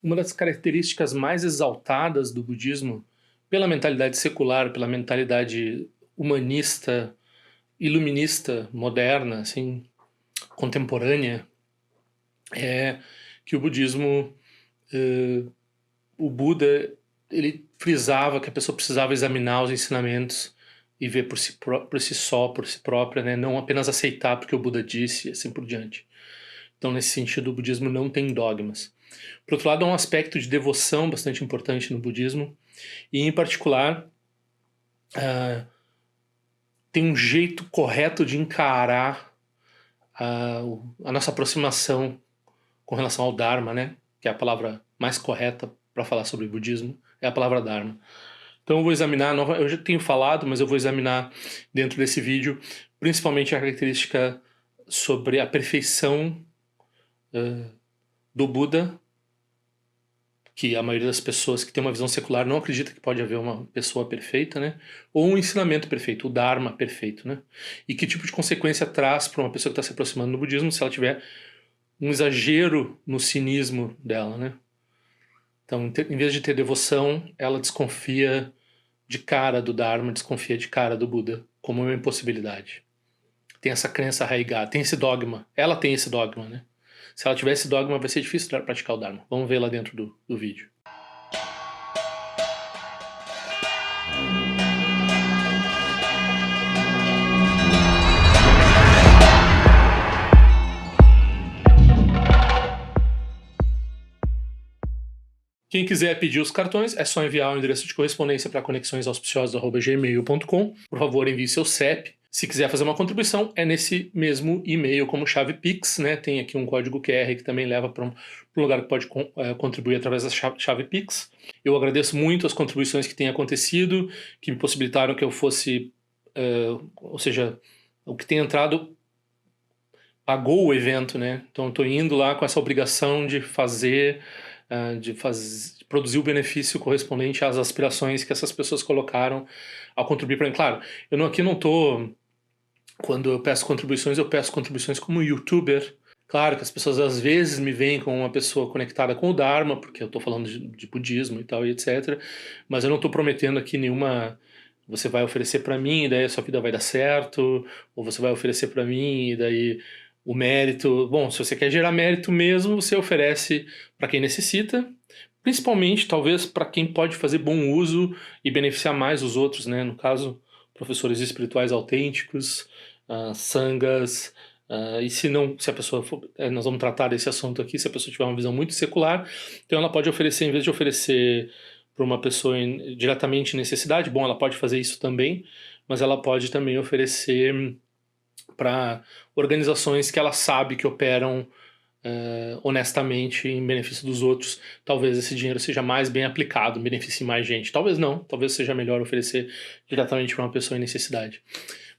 Uma das características mais exaltadas do budismo, pela mentalidade secular, pela mentalidade humanista, iluminista, moderna, assim, contemporânea, é que o budismo, o Buda, ele frisava que a pessoa precisava examinar os ensinamentos e ver por si só, por si própria, né? Não apenas aceitar porque o Buda disse e assim por diante. Então, nesse sentido, o budismo não tem dogmas. Por outro lado, há um aspecto de devoção bastante importante no budismo, e em particular, tem um jeito correto de encarar a nossa aproximação com relação ao Dharma, né? Que é a palavra mais correta para falar sobre budismo, é a palavra Dharma. Então eu vou examinar, eu já tenho falado, mas eu vou examinar dentro desse vídeo, principalmente a característica sobre a perfeição do Buda, que a maioria das pessoas que tem uma visão secular não acredita que pode haver uma pessoa perfeita, né? Ou um ensinamento perfeito, o Dharma perfeito, né? E que tipo de consequência traz para uma pessoa que está se aproximando do budismo se ela tiver um exagero no cinismo dela, né? Então, em vez de ter devoção, ela desconfia de cara do Dharma, desconfia de cara do Buda, como uma impossibilidade. Tem essa crença arraigada, tem esse dogma. Ela tem esse dogma, né? Se ela tiver esse dogma, vai ser difícil praticar o Dharma. Vamos ver lá dentro do vídeo. Quem quiser pedir os cartões, é só enviar o endereço de correspondência para conexõesauspiciosas@gmail.com. Por favor, envie seu CEP. Se quiser fazer uma contribuição, é nesse mesmo e-mail como chave Pix, né? Tem aqui um código QR que também leva para um lugar que pode contribuir através da chave Pix. Eu agradeço muito as contribuições que têm acontecido, que me possibilitaram que eu fosse, ou seja, o que tem entrado pagou o evento, né? Então eu estou indo lá com essa obrigação de fazer, de produzir o benefício correspondente às aspirações que essas pessoas colocaram ao contribuir para mim. Claro, aqui não estou, quando eu peço contribuições como youtuber. Claro que as pessoas às vezes me veem como uma pessoa conectada com o Dharma, porque eu estou falando de budismo e tal, e etc. Mas eu não estou prometendo aqui nenhuma. Você vai oferecer para mim e daí a sua vida vai dar certo, ou você vai oferecer para mim e daí o mérito. Bom, se você quer gerar mérito mesmo, você oferece para quem necessita, principalmente talvez para quem pode fazer bom uso e beneficiar mais os outros, né? No caso, professores espirituais autênticos, sangas. E se a pessoa for, nós vamos tratar desse assunto aqui, se a pessoa tiver uma visão muito secular, então ela pode oferecer, em vez de oferecer para uma pessoa diretamente em necessidade, bom, ela pode fazer isso também, mas ela pode também oferecer para organizações que ela sabe que operam honestamente em benefício dos outros. Talvez esse dinheiro seja mais bem aplicado, beneficie mais gente. Talvez não, talvez seja melhor oferecer diretamente para uma pessoa em necessidade.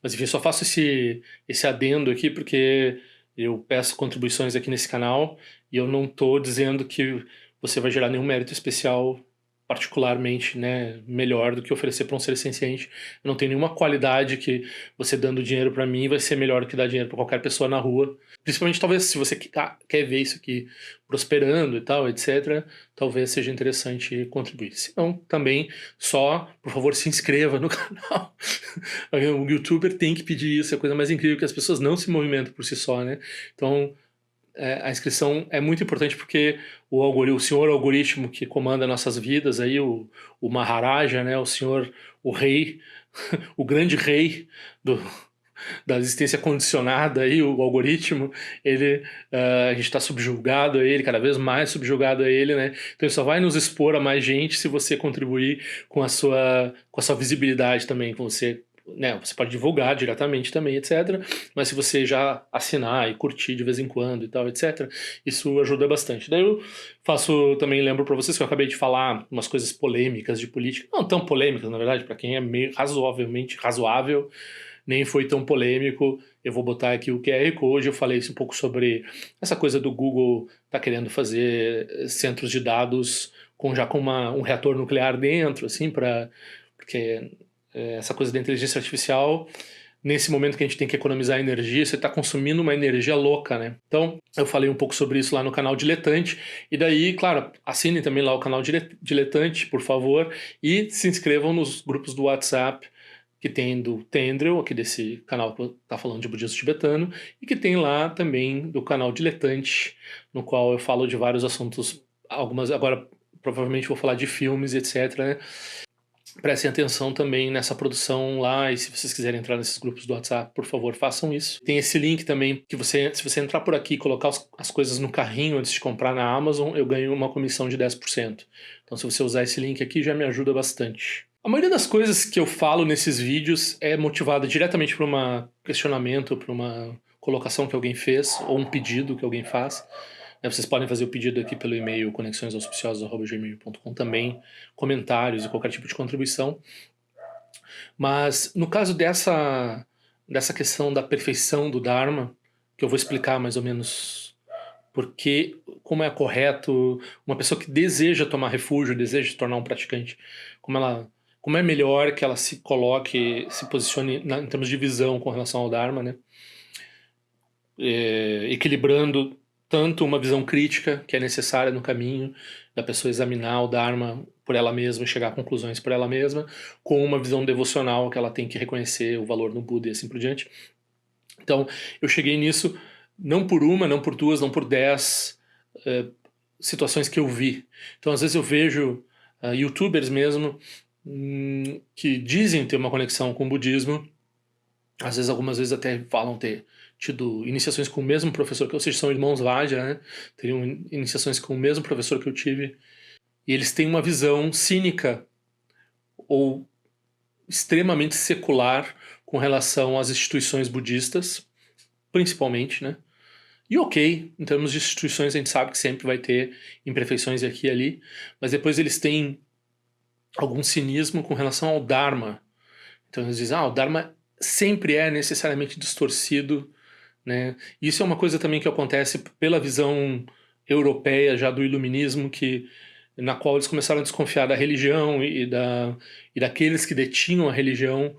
Mas enfim, só faço esse adendo aqui porque eu peço contribuições aqui nesse canal e eu não estou dizendo que você vai gerar nenhum mérito especial particularmente, né, melhor do que oferecer para um ser senciente. Eu não tenho nenhuma qualidade que você dando dinheiro para mim vai ser melhor do que dar dinheiro para qualquer pessoa na rua. Principalmente talvez se você quer ver isso aqui prosperando e tal, etc, talvez seja interessante contribuir. Se não, também só, por favor, se inscreva no canal. O youtuber tem que pedir isso, é a coisa mais incrível, que as pessoas não se movimentam por si só, né? Então, a inscrição é muito importante porque o senhor algoritmo que comanda nossas vidas, aí, o Maharaja, né, o senhor, o rei, o grande rei da existência condicionada, aí, o algoritmo, a gente está subjugado a ele, cada vez mais subjugado a ele, né? Então ele só vai nos expor a mais gente se você contribuir com a sua visibilidade também, com você. Né, você pode divulgar diretamente também, etc. Mas se você já assinar e curtir de vez em quando e tal, etc., isso ajuda bastante. Daí eu também lembro para vocês que eu acabei de falar umas coisas polêmicas de política, não tão polêmicas, na verdade, para quem é meio razoavelmente razoável, nem foi tão polêmico. Eu vou botar aqui o QR Code. Eu falei um pouco sobre essa coisa do Google tá querendo fazer centros de dados já com um reator nuclear dentro, assim, porque essa coisa da inteligência artificial nesse momento que a gente tem que economizar energia, você está consumindo uma energia louca, né? Então, eu falei um pouco sobre isso lá no canal Diletante, e daí, claro, assinem também lá o canal Diletante, por favor, e se inscrevam nos grupos do WhatsApp, que tem do Tendril, aqui desse canal que está falando de budismo tibetano, e que tem lá também do canal Diletante, no qual eu falo de vários assuntos, algumas agora provavelmente vou falar de filmes, etc, né? Prestem atenção também nessa produção lá, e se vocês quiserem entrar nesses grupos do WhatsApp, por favor, façam isso. Tem esse link também, que se você entrar por aqui e colocar as coisas no carrinho antes de comprar na Amazon, eu ganho uma comissão de 10%. Então se você usar esse link aqui, já me ajuda bastante. A maioria das coisas que eu falo nesses vídeos é motivada diretamente por um questionamento, por uma colocação que alguém fez, ou um pedido que alguém faz. Vocês podem fazer o pedido aqui pelo e-mail conexõesauspiciosas@gmail.com também, comentários e qualquer tipo de contribuição. Mas no caso dessa questão da perfeição do Dharma, que eu vou explicar mais ou menos porque, como é correto, uma pessoa que deseja tomar refúgio, deseja se tornar um praticante, como é melhor que ela se coloque, se posicione em termos de visão com relação ao Dharma, né? Equilibrando tanto uma visão crítica, que é necessária no caminho da pessoa examinar o Dharma por ela mesma e chegar a conclusões por ela mesma, com uma visão devocional, que ela tem que reconhecer o valor no Buda e assim por diante. Então, eu cheguei nisso não por uma, não por duas, não por 10 situações que eu vi. Então, às vezes eu vejo youtubers mesmo que dizem ter uma conexão com o budismo, às vezes, algumas vezes até falam ter tido iniciações com o mesmo professor que eu, ou seja, são irmãos Vajra, né? Teriam iniciações com o mesmo professor que eu tive, e eles têm uma visão cínica ou extremamente secular com relação às instituições budistas, principalmente, né? E ok, em termos de instituições a gente sabe que sempre vai ter imperfeições aqui e ali, mas depois eles têm algum cinismo com relação ao Dharma. Então eles dizem, o Dharma sempre é necessariamente distorcido, né? Isso é uma coisa também que acontece pela visão europeia já do iluminismo, na qual eles começaram a desconfiar da religião e daqueles que detinham a religião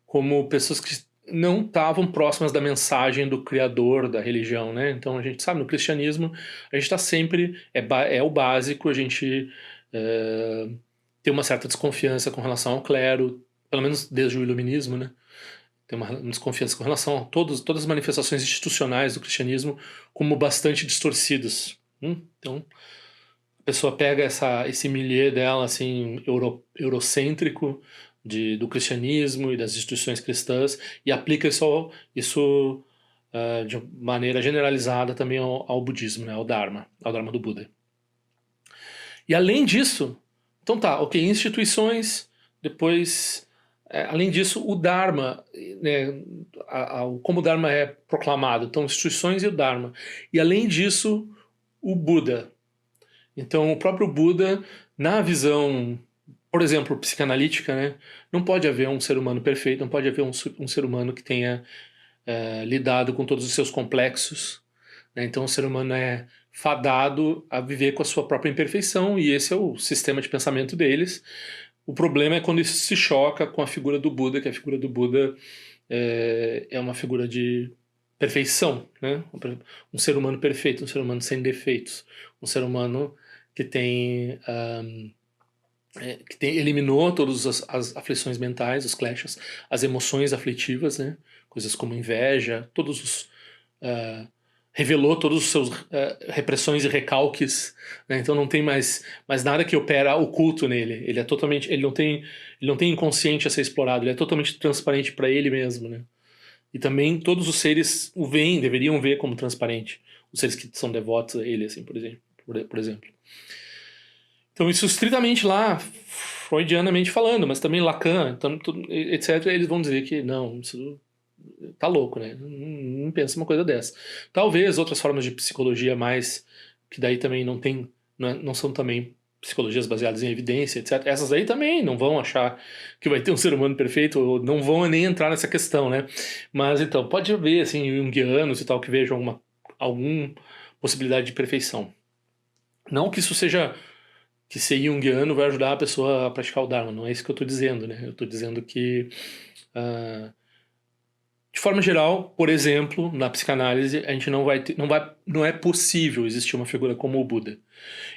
como pessoas que não estavam próximas da mensagem do criador da religião, né? Então a gente sabe, no cristianismo a gente está sempre, é o básico, a gente tem uma certa desconfiança com relação ao clero, pelo menos desde o iluminismo, né? Tem uma desconfiança com relação a todas as manifestações institucionais do cristianismo como bastante distorcidas. Então, a pessoa pega esse milieu dela, assim, eurocêntrico do cristianismo e das instituições cristãs e aplica isso de maneira generalizada também ao budismo, né, ao Dharma do Buda. E além disso, então tá, ok, instituições, depois... além disso, o Dharma, né, como o Dharma é proclamado, então instituições e o Dharma. E além disso, o Buda. Então o próprio Buda, na visão, por exemplo, psicanalítica, né, não pode haver um ser humano perfeito, não pode haver um ser humano que tenha lidado com todos os seus complexos, né, então o ser humano é fadado a viver com a sua própria imperfeição, e esse é o sistema de pensamento deles. O problema é quando isso se choca com a figura do Buda, que a figura do Buda é uma figura de perfeição, né? Um ser humano perfeito, um ser humano sem defeitos, um ser humano que eliminou todas as aflições mentais, os clashes, as emoções aflitivas, né? Coisas como inveja, revelou todos os seus repressões e recalques, né? Então não tem mais nada que opera oculto nele. Ele é totalmente, ele não tem inconsciente a ser explorado. Ele é totalmente transparente para ele mesmo, né? E também todos os seres o veem, deveriam ver como transparente. Os seres que são devotos a ele, assim, por exemplo. Então isso estritamente lá, freudianamente falando, mas também Lacan, etc. Eles vão dizer que não, isso tá louco, né? Não pensa uma coisa dessa. Talvez outras formas de psicologia mais, que daí também não são também psicologias baseadas em evidência, etc. Essas aí também não vão achar que vai ter um ser humano perfeito, ou não vão nem entrar nessa questão, né? Mas então, pode haver, assim, junguianos e tal, que vejam alguma possibilidade de perfeição. Não que isso seja... que ser junguiano vai ajudar a pessoa a praticar o Dharma, não é isso que eu estou dizendo, né? Eu estou dizendo que De forma geral, por exemplo, na psicanálise, a gente não é possível existir uma figura como o Buda.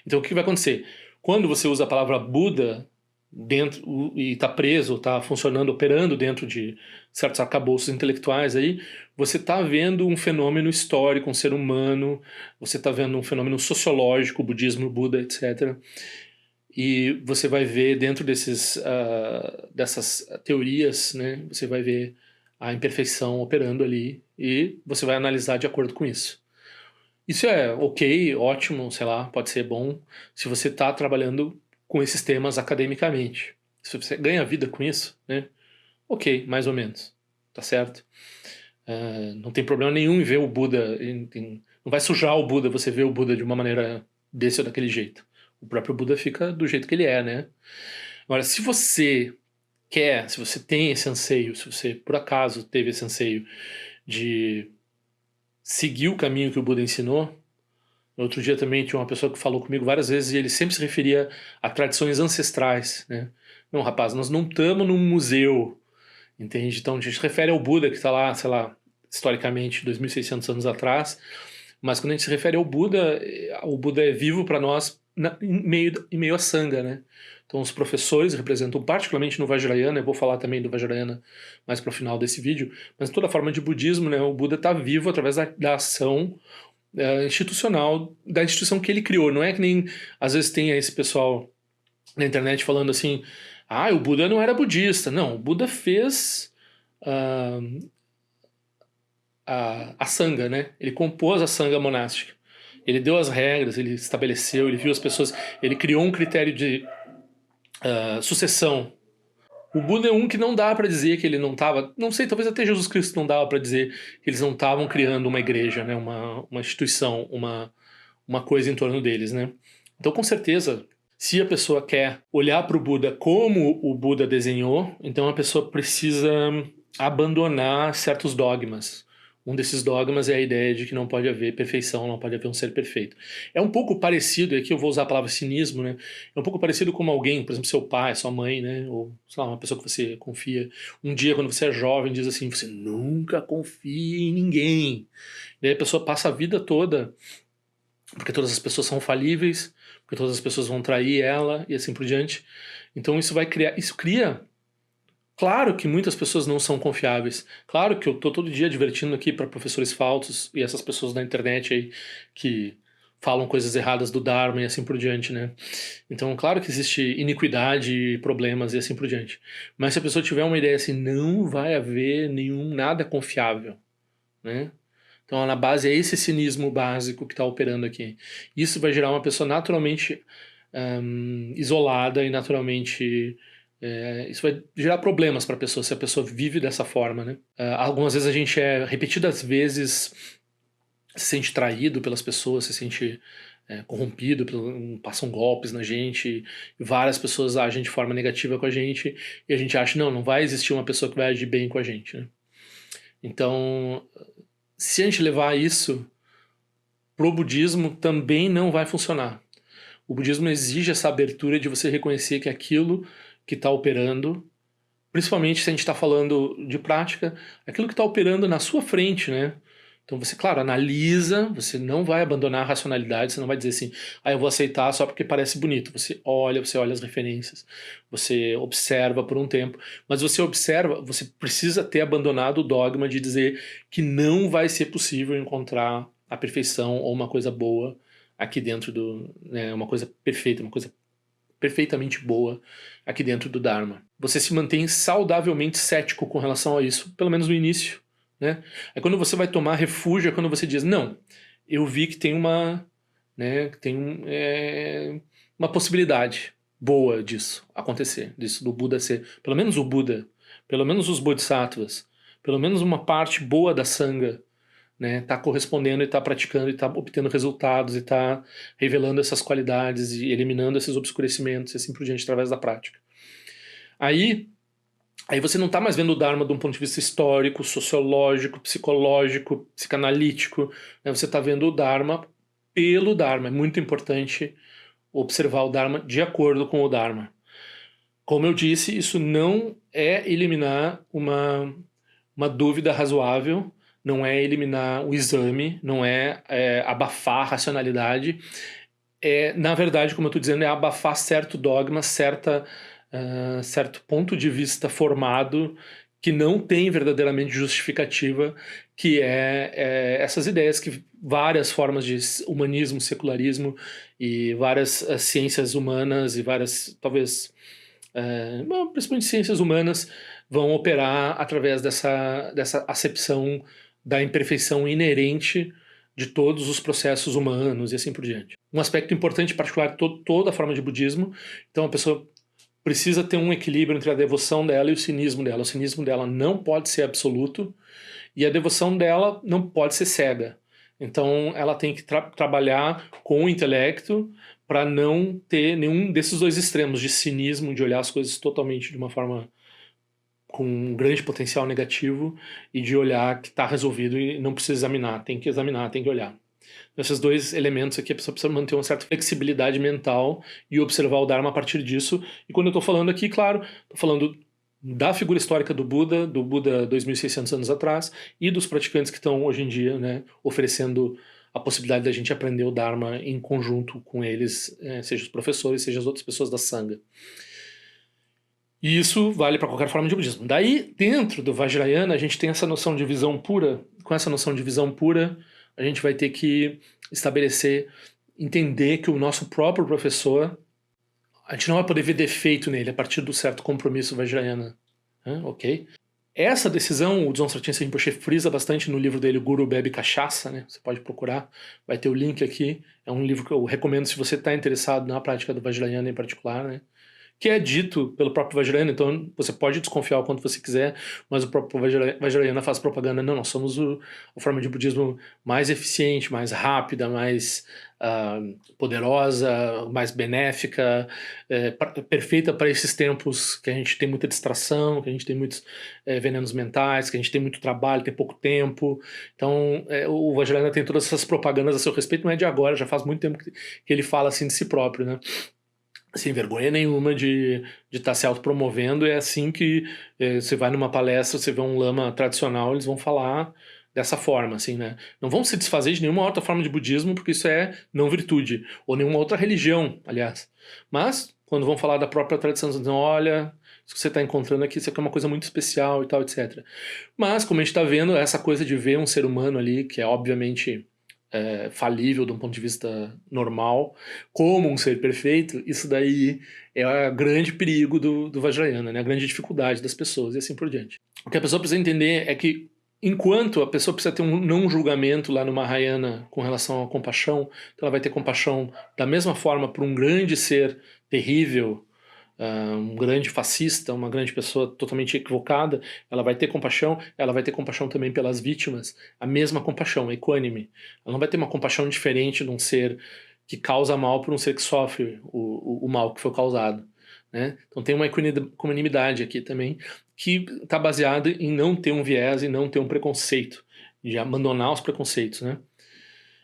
Então, o que vai acontecer? Quando você usa a palavra Buda dentro e está preso, está funcionando, operando dentro de certos arcabouços intelectuais aí, você está vendo um fenômeno histórico, um ser humano, você está vendo um fenômeno sociológico, o budismo, o Buda, etc. E você vai ver dentro dessas teorias, né, você vai ver a imperfeição operando ali e você vai analisar de acordo com isso. Isso é ok, ótimo, sei lá, pode ser bom se você está trabalhando com esses temas academicamente. Se você ganha vida com isso, né? Ok, mais ou menos, tá certo? Não tem problema nenhum em ver o Buda, não vai sujar o Buda você ver o Buda de uma maneira desse ou daquele jeito. O próprio Buda fica do jeito que ele é, né? Agora, se você quer, se você tem esse anseio, se você por acaso teve esse anseio de seguir o caminho que o Buda ensinou. Outro dia também tinha uma pessoa que falou comigo várias vezes e ele sempre se referia a tradições ancestrais, né? Não, rapaz, nós não estamos num museu, entende? Então a gente se refere ao Buda que está lá, sei lá, historicamente 2.600 anos atrás, mas quando a gente se refere ao Buda, o Buda é vivo para nós em meio à Sangha, né? Então os professores representam, particularmente no Vajrayana, eu vou falar também do Vajrayana mais para o final desse vídeo, mas toda forma de budismo, né, o Buda está vivo através da ação institucional, da instituição que ele criou. Não é que nem, às vezes tem esse pessoal na internet falando assim, o Buda não era budista. Não, o Buda fez a Sangha, né? Ele compôs a Sangha monástica. Ele deu as regras, ele estabeleceu, ele viu as pessoas, ele criou um critério de sucessão. O Buda é um que não dá para dizer que ele não estava, não sei, talvez até Jesus Cristo não dava para dizer que eles não estavam criando uma igreja, né, uma instituição, uma coisa em torno deles, né? Então, com certeza, se a pessoa quer olhar para o Buda como o Buda desenhou, então a pessoa precisa abandonar certos dogmas. Um desses dogmas é a ideia de que não pode haver perfeição, não pode haver um ser perfeito. É um pouco parecido, e aqui eu vou usar a palavra cinismo, né? É um pouco parecido como alguém, por exemplo, seu pai, sua mãe, né? Ou, sei lá, uma pessoa que você confia. Um dia, quando você é jovem, diz assim, você nunca confia em ninguém. Daí a pessoa passa a vida toda, porque todas as pessoas são falíveis, porque todas as pessoas vão trair ela, e assim por diante. Então isso cria. Claro que muitas pessoas não são confiáveis. Claro que eu tô todo dia divertindo aqui para professores falsos e essas pessoas da internet aí que falam coisas erradas do Dharma e assim por diante, né? Então, claro que existe iniquidade, problemas e assim por diante. Mas se a pessoa tiver uma ideia assim, não vai haver nada confiável, né? Então, na base é esse cinismo básico que está operando aqui. Isso vai gerar uma pessoa naturalmente isolada e naturalmente isso vai gerar problemas para a pessoa se a pessoa vive dessa forma, né? Algumas vezes a gente repetidas vezes se sente traído pelas pessoas, se sente corrompido, passam golpes na gente, várias pessoas agem de forma negativa com a gente e a gente acha, não vai existir uma pessoa que vai agir bem com a gente, né? Então, se a gente levar isso pro budismo, também não vai funcionar. O budismo exige essa abertura de você reconhecer que aquilo que está operando, principalmente se a gente está falando de prática, aquilo que está operando na sua frente, né? Então você, claro, analisa, você não vai abandonar a racionalidade, você não vai dizer assim, eu vou aceitar só porque parece bonito. Você olha as referências, você observa por um tempo, mas você observa, você precisa ter abandonado o dogma de dizer que não vai ser possível encontrar a perfeição ou uma coisa boa aqui dentro uma coisa perfeita, uma coisa perfeitamente boa aqui dentro do Dharma. Você se mantém saudavelmente cético com relação a isso, pelo menos no início, né? Aí quando você vai tomar refúgio é quando você diz, não, eu vi que tem uma possibilidade boa disso acontecer, disso do Buda ser, pelo menos o Buda, pelo menos os Bodhisattvas, pelo menos uma parte boa da Sangha, né, tá correspondendo e tá praticando e tá obtendo resultados e tá revelando essas qualidades e eliminando esses obscurecimentos e assim por diante através da prática. Aí você não tá mais vendo o Dharma de um ponto de vista histórico, sociológico, psicológico, psicanalítico, né, você tá vendo o Dharma pelo Dharma. É muito importante observar o Dharma de acordo com o Dharma. Como eu disse, isso não é eliminar uma dúvida razoável, não é eliminar o exame, não é, abafar a racionalidade. Na verdade, como eu estou dizendo, é abafar certo dogma, certo ponto de vista formado que não tem verdadeiramente justificativa, que essas ideias que várias formas de humanismo, secularismo e várias ciências humanas e várias, talvez, principalmente ciências humanas, vão operar através dessa acepção da imperfeição inerente de todos os processos humanos e assim por diante. Um aspecto importante, particular, toda a forma de budismo, então a pessoa precisa ter um equilíbrio entre a devoção dela e o cinismo dela. O cinismo dela não pode ser absoluto e a devoção dela não pode ser cega. Então ela tem que trabalhar com o intelecto para não ter nenhum desses dois extremos de cinismo, de olhar as coisas totalmente de uma forma com um grande potencial negativo, e de olhar que está resolvido e não precisa examinar, tem que olhar. Esses dois elementos aqui, a pessoa precisa manter uma certa flexibilidade mental e observar o Dharma a partir disso. E quando eu estou falando aqui, claro, estou falando da figura histórica do Buda 2.600 anos atrás, e dos praticantes que estão hoje em dia, né, oferecendo a possibilidade da gente aprender o Dharma em conjunto com eles, seja os professores, seja as outras pessoas da Sangha. E isso vale para qualquer forma de budismo. Daí, dentro do Vajrayana, a gente tem essa noção de visão pura. Com essa noção de visão pura, a gente vai ter que estabelecer, entender que o nosso próprio professor, a gente não vai poder ver defeito nele a partir do certo compromisso Vajrayana. Ok? Essa decisão, o Dzongchen Rinpoche Rinpoche frisa bastante no livro dele, Guru Bebe Cachaça, né? Você pode procurar, vai ter o link aqui. É um livro que eu recomendo se você está interessado na prática do Vajrayana em particular, né? Que é dito pelo próprio Vajrayana, então você pode desconfiar o quanto você quiser, mas o próprio Vajrayana faz propaganda, não, nós somos a forma de budismo mais eficiente, mais rápida, mais poderosa, mais benéfica, perfeita para esses tempos que a gente tem muita distração, que a gente tem muitos venenos mentais, que a gente tem muito trabalho, tem pouco tempo. Então o Vajrayana tem todas essas propagandas a seu respeito, não é de agora, já faz muito tempo que ele fala assim de si próprio, né? Sem vergonha nenhuma de estar se autopromovendo. É assim que você vai numa palestra, você vê um lama tradicional, eles vão falar dessa forma, assim, né? Não vão se desfazer de nenhuma outra forma de budismo, porque isso é não virtude, ou nenhuma outra religião, aliás. Mas, quando vão falar da própria tradição, eles dizem, olha, isso que você está encontrando aqui, isso aqui é uma coisa muito especial e tal, etc. Mas, como a gente está vendo, essa coisa de ver um ser humano ali, que é obviamente falível de um ponto de vista normal, como um ser perfeito, isso daí é o grande perigo do Vajrayana, né? A grande dificuldade das pessoas e assim por diante. O que a pessoa precisa entender é que enquanto a pessoa precisa ter um não julgamento lá no Mahayana com relação à compaixão, então ela vai ter compaixão da mesma forma por um grande ser terrível, um grande fascista, uma grande pessoa totalmente equivocada, ela vai ter compaixão também pelas vítimas, a mesma compaixão, equânime. Ela não vai ter uma compaixão diferente de um ser que causa mal por um ser que sofre o mal que foi causado, né? Então tem uma equanimidade aqui também, que está baseada em não ter um viés e não ter um preconceito, de abandonar os preconceitos, né?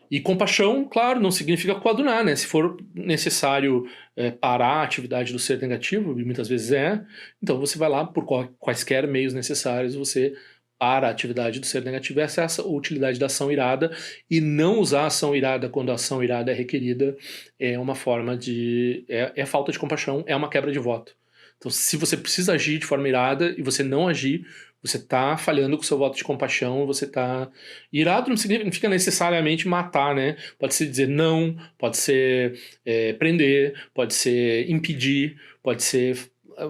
E compaixão, claro, não significa coadunar, né? Se for necessário parar a atividade do ser negativo, e muitas vezes então você vai lá por quaisquer meios necessários, você para a atividade do ser negativo. Essa é a utilidade da ação irada, e não usar a ação irada quando a ação irada é requerida é uma forma de... é falta de compaixão, é uma quebra de voto. Então, se você precisa agir de forma irada e você não agir, você está falhando com o seu voto de compaixão, você está... Irado não significa necessariamente matar, né? Pode ser dizer não, pode ser prender, pode ser impedir, pode ser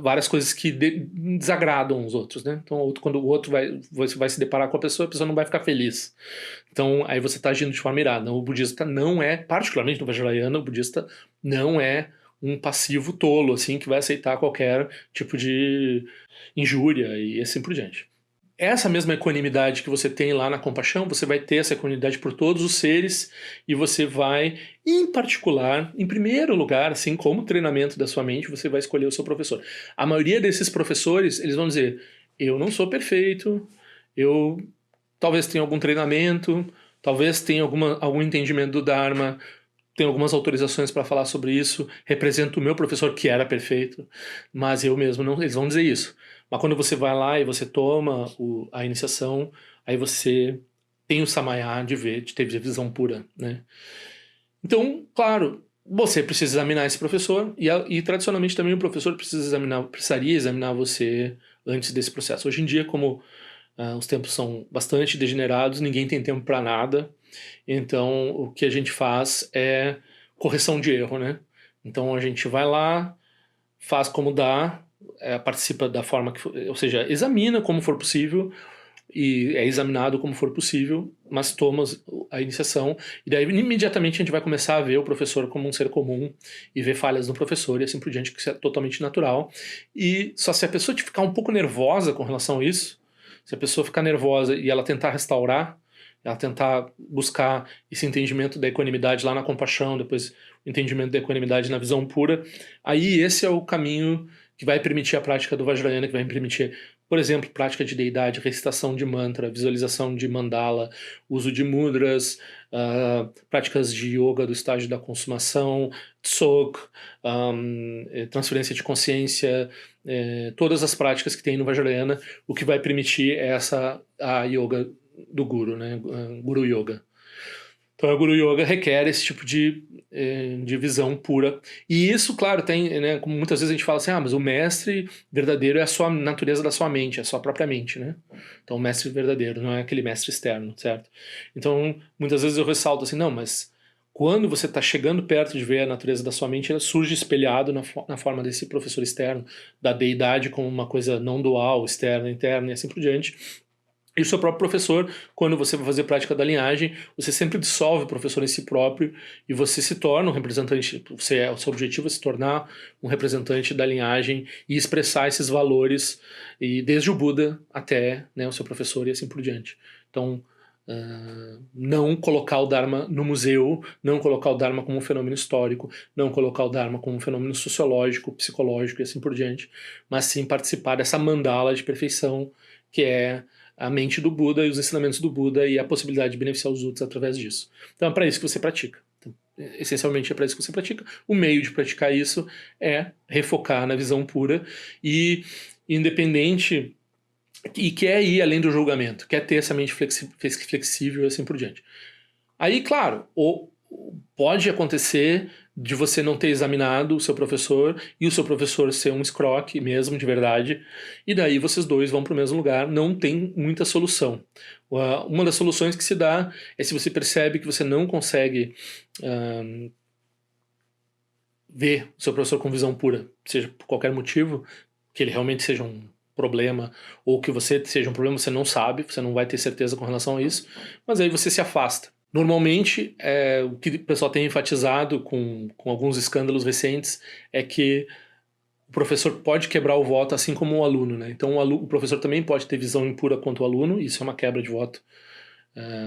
várias coisas que desagradam os outros, né? Então, quando o outro você vai se deparar com a pessoa não vai ficar feliz. Então, aí você está agindo de forma irada. O budista não é, particularmente no Vajrayana, o budista não é um passivo tolo, assim, que vai aceitar qualquer tipo de injúria e assim por diante. Essa mesma equanimidade que você tem lá na compaixão, você vai ter essa equanimidade por todos os seres, e você vai, em particular, em primeiro lugar, assim como treinamento da sua mente, você vai escolher o seu professor. A maioria desses professores, eles vão dizer, eu não sou perfeito, eu talvez tenha algum treinamento, talvez tenha algum entendimento do Dharma, tenho algumas autorizações para falar sobre isso, represento o meu professor que era perfeito, mas eu mesmo não, eles vão dizer isso. Mas quando você vai lá e você toma a iniciação, aí você tem o samayá de ter visão pura, né? Então, claro, você precisa examinar esse professor e tradicionalmente também o professor precisaria examinar você antes desse processo. Hoje em dia, como os tempos são bastante degenerados, ninguém tem tempo para nada. Então, o que a gente faz é correção de erro, né? Então, a gente vai lá, faz como dá, participa da forma que for, ou seja, examina como for possível e é examinado como for possível, mas toma a iniciação e daí imediatamente a gente vai começar a ver o professor como um ser comum e ver falhas no professor e assim por diante, que isso é totalmente natural. E só se a pessoa ficar um pouco nervosa com relação a isso, se a pessoa ficar nervosa e ela tentar restaurar, ela tentar buscar esse entendimento da equanimidade lá na compaixão, depois o entendimento da equanimidade na visão pura, aí esse é o caminho que vai permitir a prática do Vajrayana, que vai permitir, por exemplo, prática de deidade, recitação de mantra, visualização de mandala, uso de mudras, práticas de yoga do estágio da consumação, tsok, transferência de consciência, todas as práticas que tem no Vajrayana, o que vai permitir é a yoga do Guru, né? Guru Yoga. Então, o Guru Yoga requer esse tipo de visão pura. E isso, claro, tem, né, como muitas vezes a gente fala assim, mas o mestre verdadeiro é a sua natureza da sua mente, é a sua própria mente, né? Então, o mestre verdadeiro, não é aquele mestre externo, certo? Então, muitas vezes eu ressalto assim, não, mas quando você está chegando perto de ver a natureza da sua mente, ela surge espelhado na forma desse professor externo, da deidade como uma coisa não dual, externa, interna e assim por diante. E o seu próprio professor, quando você vai fazer prática da linhagem, você sempre dissolve o professor em si próprio e você se torna um representante, o seu objetivo é se tornar um representante da linhagem e expressar esses valores, e desde o Buda até, né, o seu professor e assim por diante. Então, não colocar o Dharma no museu, não colocar o Dharma como um fenômeno histórico, não colocar o Dharma como um fenômeno sociológico, psicológico e assim por diante, mas sim participar dessa mandala de perfeição que é a mente do Buda e os ensinamentos do Buda e a possibilidade de beneficiar os outros através disso. Então é para isso que você pratica. Então, essencialmente é para isso que você pratica. O meio de praticar isso é refocar na visão pura e independente, e quer ir além do julgamento, quer ter essa mente flexível e assim por diante. Aí, claro, pode acontecer de você não ter examinado o seu professor e o seu professor ser um escroque mesmo, de verdade, e daí vocês dois vão para o mesmo lugar, não tem muita solução. Uma das soluções que se dá é se você percebe que você não consegue ver o seu professor com visão pura, seja por qualquer motivo, que ele realmente seja um problema, ou que você seja um problema, você não sabe, você não vai ter certeza com relação a isso, mas aí você se afasta. Normalmente, o que o pessoal tem enfatizado com alguns escândalos recentes é que o professor pode quebrar o voto assim como o aluno, né? Então o professor também pode ter visão impura quanto o aluno, isso é uma quebra de voto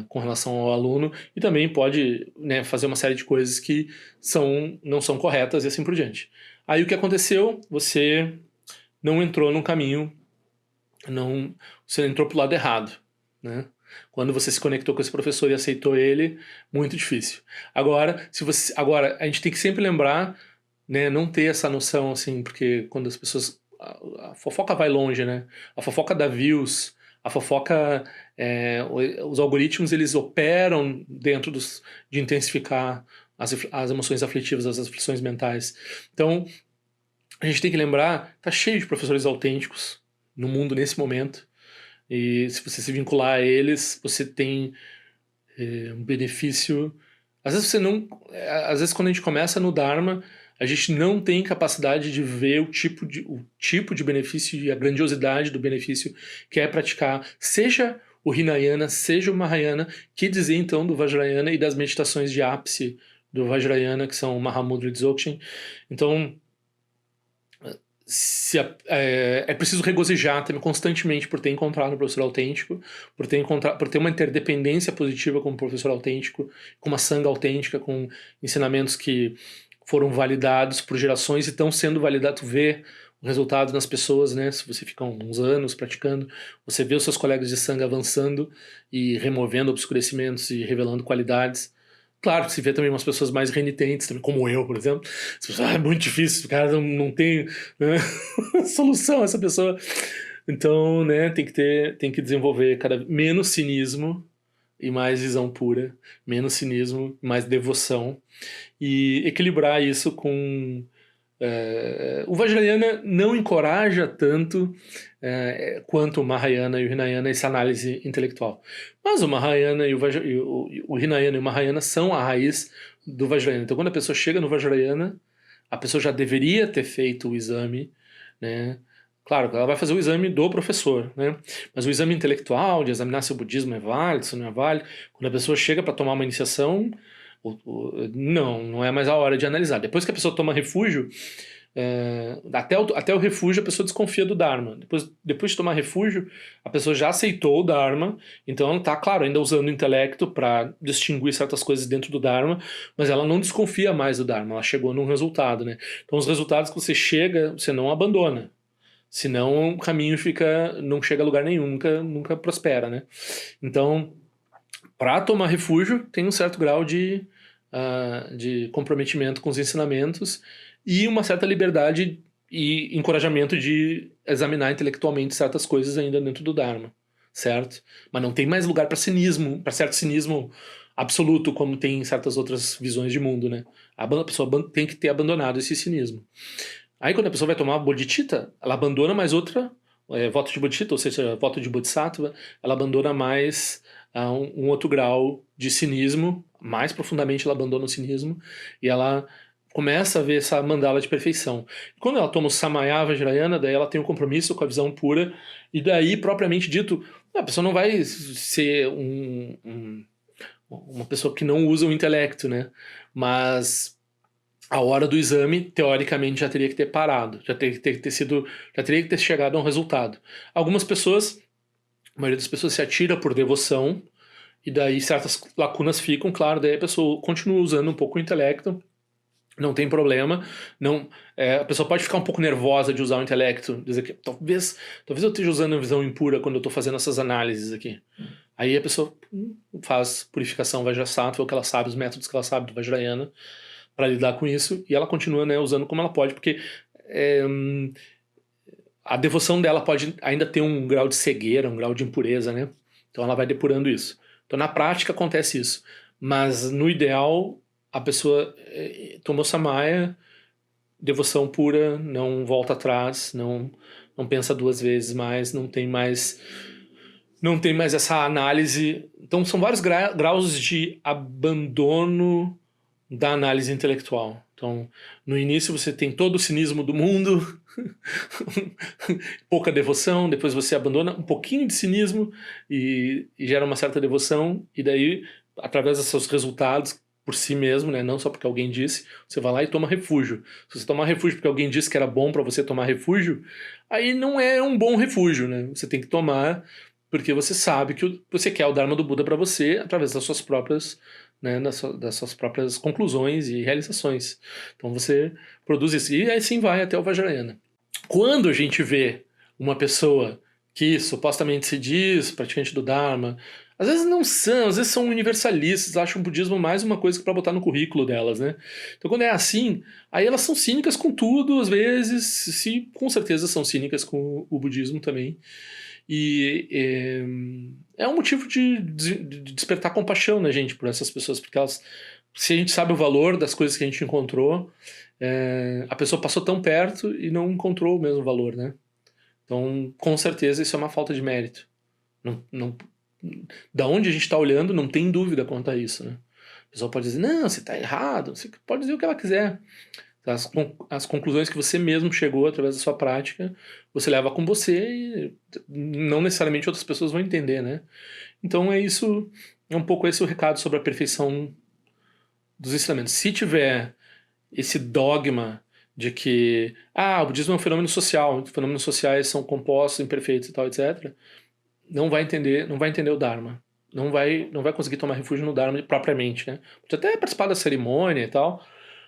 com relação ao aluno, e também pode, né, fazer uma série de coisas que não são corretas e assim por diante. Aí o que aconteceu? Você não entrou num caminho, você entrou pro lado errado, né? Quando você se conectou com esse professor e aceitou ele, muito difícil. Agora, a gente tem que sempre lembrar, né, não ter essa noção assim, porque quando as pessoas, a fofoca vai longe, né? A fofoca dá views, a fofoca, os algoritmos eles operam dentro de intensificar as emoções aflitivas, as aflições mentais. Então, a gente tem que lembrar, tá cheio de professores autênticos no mundo nesse momento. E se você se vincular a eles, você tem um benefício. Às vezes às vezes quando a gente começa no Dharma, a gente não tem capacidade de ver o tipo de benefício e a grandiosidade do benefício que é praticar, seja o Hinayana, seja o Mahayana, que dizer então do Vajrayana e das meditações de ápice do Vajrayana, que são o Mahamudra e Dzogchen. Então, é preciso regozijar também constantemente por ter encontrado um professor autêntico, por ter uma interdependência positiva com um professor autêntico, com uma sanga autêntica, com ensinamentos que foram validados por gerações e estão sendo validados. Tu vê o resultado nas pessoas, né? Se você fica uns anos praticando, você vê os seus colegas de sanga avançando e removendo obscurecimentos e revelando qualidades Claro que se vê também umas pessoas mais renitentes, também, como eu, por exemplo. As pessoas, é muito difícil, o cara não tem, né, solução, essa pessoa. Então, né, tem que desenvolver menos cinismo e mais visão pura, menos cinismo, mais devoção, e equilibrar isso com o Vajrayana não encoraja tanto quanto o Mahayana e o Hinayana essa análise intelectual. Mas o Mahayana e o Hinayana e o Mahayana são a raiz do Vajrayana. Então, quando a pessoa chega no Vajrayana, a pessoa já deveria ter feito o exame, né? Claro, ela vai fazer o exame do professor, né? Mas o exame intelectual, de examinar se o budismo é válido, se não é válido, quando a pessoa chega para tomar uma iniciação, não é mais a hora de analisar. Depois que a pessoa toma refúgio, até o refúgio a pessoa desconfia do Dharma. Depois de tomar refúgio, a pessoa já aceitou o Dharma, então ela está, claro, ainda usando o intelecto para distinguir certas coisas dentro do Dharma, mas ela não desconfia mais do Dharma, ela chegou num resultado, né? Então os resultados que você chega, você não abandona. Senão o caminho não chega a lugar nenhum, nunca prospera, né? Então, para tomar refúgio, tem um certo grau de comprometimento com os ensinamentos e uma certa liberdade e encorajamento de examinar intelectualmente certas coisas ainda dentro do Dharma, certo? Mas não tem mais lugar para cinismo, para certo cinismo absoluto, como tem em certas outras visões de mundo, né? A pessoa tem que ter abandonado esse cinismo. Aí quando a pessoa vai tomar bodhicitta, ela abandona mais outra, voto de bodhicitta, ou seja, voto de bodhisattva, ela abandona mais um outro grau de cinismo, mais profundamente ela abandona o cinismo, e ela começa a ver essa mandala de perfeição. E quando ela toma o Samaya Vajrayana, daí ela tem um compromisso com a visão pura, e daí, propriamente dito, a pessoa não vai ser uma pessoa que não usa o intelecto, né? Mas a hora do exame, teoricamente, já teria que ter parado, já teria que ter chegado a um resultado. Algumas pessoas, a maioria das pessoas se atira por devoção, e daí certas lacunas ficam, claro, daí a pessoa continua usando um pouco o intelecto, não tem problema, a pessoa pode ficar um pouco nervosa de usar o intelecto, dizer que talvez eu esteja usando a visão impura quando eu estou fazendo essas análises aqui. Aí a pessoa faz purificação Vajrasattva, o que ela sabe, os métodos que ela sabe do Vajrayana, para lidar com isso, e ela continua, né, usando como ela pode, porque a devoção dela pode ainda ter um grau de cegueira, um grau de impureza, né? Então ela vai depurando isso. Então na prática acontece isso, mas no ideal a pessoa tomou Samaya, devoção pura, não volta atrás, não pensa duas vezes mais, não tem mais essa análise. Então são vários graus de abandono da análise intelectual. Então, no início você tem todo o cinismo do mundo, pouca devoção, depois você abandona um pouquinho de cinismo e gera uma certa devoção, e daí, através dos seus resultados por si mesmo, né, não só porque alguém disse, você vai lá e toma refúgio. Se você tomar refúgio porque alguém disse que era bom para você tomar refúgio, aí não é um bom refúgio, né? Você tem que tomar porque você sabe que você quer o Dharma do Buda para você através das suas próprias, né, das suas próprias conclusões e realizações. Então você produz isso. E aí sim vai até o Vajrayana. Quando a gente vê uma pessoa que supostamente se diz praticante do Dharma, às vezes não são, às vezes são universalistas, acham o budismo mais uma coisa para botar no currículo delas, né? Então quando é assim, aí elas são cínicas com tudo, às vezes, se com certeza são cínicas com o budismo também. E é um motivo de despertar compaixão na gente por essas pessoas, porque se a gente sabe o valor das coisas que a gente encontrou, a pessoa passou tão perto e não encontrou o mesmo valor, né? Então, com certeza, isso é uma falta de mérito. Da onde a gente está olhando, não tem dúvida quanto a isso, né? A pessoa pode dizer, não, você está errado, você pode dizer o que ela quiser. As conclusões que você mesmo chegou através da sua prática, você leva com você e não necessariamente outras pessoas vão entender, né? Então é um pouco esse o recado sobre a perfeição dos ensinamentos. Se tiver esse dogma de que o budismo é um fenômeno social, fenômenos sociais são compostos, imperfeitos e tal, etc., não vai entender o Dharma. Não vai conseguir tomar refúgio no Dharma propriamente, né? Pode até participar da cerimônia e tal,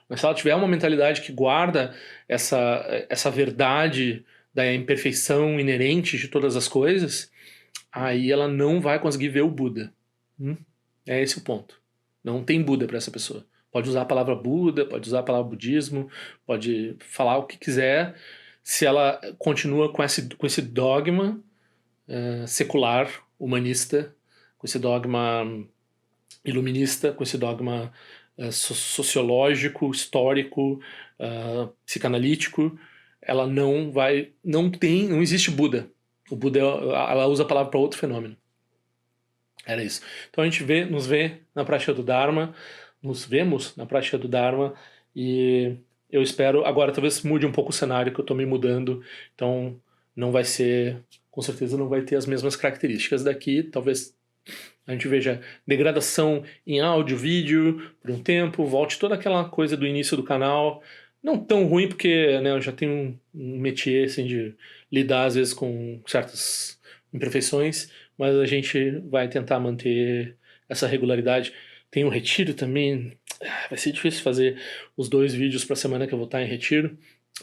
mas se ela tiver uma mentalidade que guarda essa verdade da imperfeição inerente de todas as coisas, aí ela não vai conseguir ver o Buda. É esse o ponto. Não tem Buda para essa pessoa. Pode usar a palavra Buda, pode usar a palavra budismo, pode falar o que quiser. Se ela continua com esse dogma secular, humanista, com esse dogma iluminista, com esse dogma sociológico, histórico, psicanalítico, ela não existe Buda. O Buda, ela usa a palavra para outro fenômeno. Era isso. Então a gente nos vê na prática do Dharma, nos vemos na prática do Dharma, e eu espero, agora talvez mude um pouco o cenário, que eu estou me mudando, então não vai ser, com certeza não vai ter as mesmas características daqui, talvez a gente veja degradação em áudio, vídeo, por um tempo, volte toda aquela coisa do início do canal, não tão ruim, porque né, eu já tenho um métier assim, de lidar às vezes com certas imperfeições, mas a gente vai tentar manter essa regularidade. Tem um retiro também, vai ser difícil fazer os 2 vídeos para a semana que eu vou estar em retiro.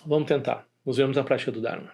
Vamos tentar. Nos vemos na prática do Dharma.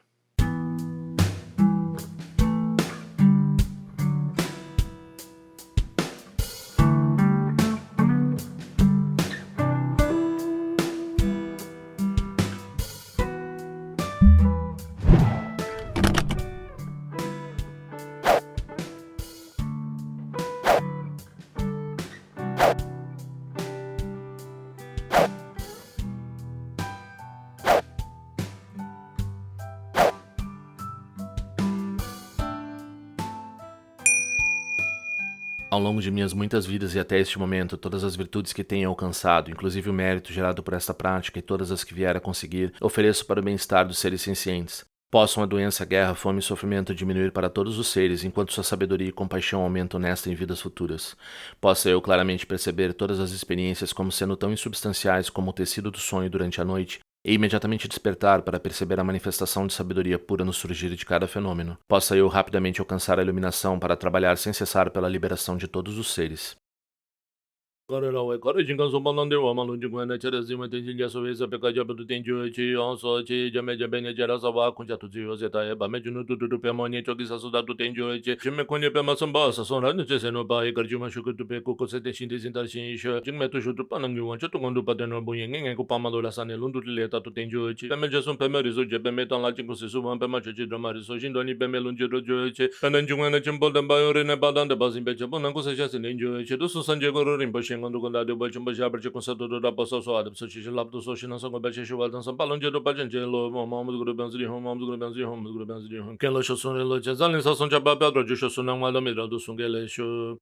Ao longo de minhas muitas vidas e até este momento, todas as virtudes que tenho alcançado, inclusive o mérito gerado por esta prática e todas as que vier a conseguir, ofereço para o bem-estar dos seres sencientes. Possam a doença, guerra, fome e sofrimento diminuir para todos os seres, enquanto sua sabedoria e compaixão aumentam nesta e em vidas futuras. Possa eu claramente perceber todas as experiências como sendo tão insubstanciais como o tecido do sonho durante a noite, e imediatamente despertar para perceber a manifestação de sabedoria pura no surgir de cada fenômeno. Possa eu rapidamente alcançar a iluminação para trabalhar sem cessar pela liberação de todos os seres. Corelao kore jingan so balande wa malu jingwa na chara zima tenjin ya so wesa peka jabu tu tenju chi on so chi jame jabe ne jara sa wa kunja tu zio zeta e ba me junu tu tu pe mo ni choki sa so da tu tenju chi jime konye pe ma son ba sa son ran che se no ba e gar juma shu tu pe ko ko se te shin de sin tar shin shu jingme tu shu tu pa nang yuan chu tu kondu pa de no bu yen ngen ko pa ma lo la sa ne lun tu le ta tu tenju chi pe me je son pe me rizo je pe me tan la jing ko se su wan pe ma che chi do ma rizo shin do ni pe me lun je ro jo chi pe nan jungwa na chim bol dan ba yo re ne ba dan de ba sin pe che bo nan ko se sha se ne jo chi do su san je go ro rin po shin quando quando deu bate um beijo abre com sa do da passo so ada so chi lab do so shin so go bate shu dan san palon je do pa jen je lo mo mo do gro ben zri hom mo do gro ben zri hom do gro ben zri hom ken lo sho son lo je zalin sa son ja ba ba do jo sho son na ma do mi do sun ge le sho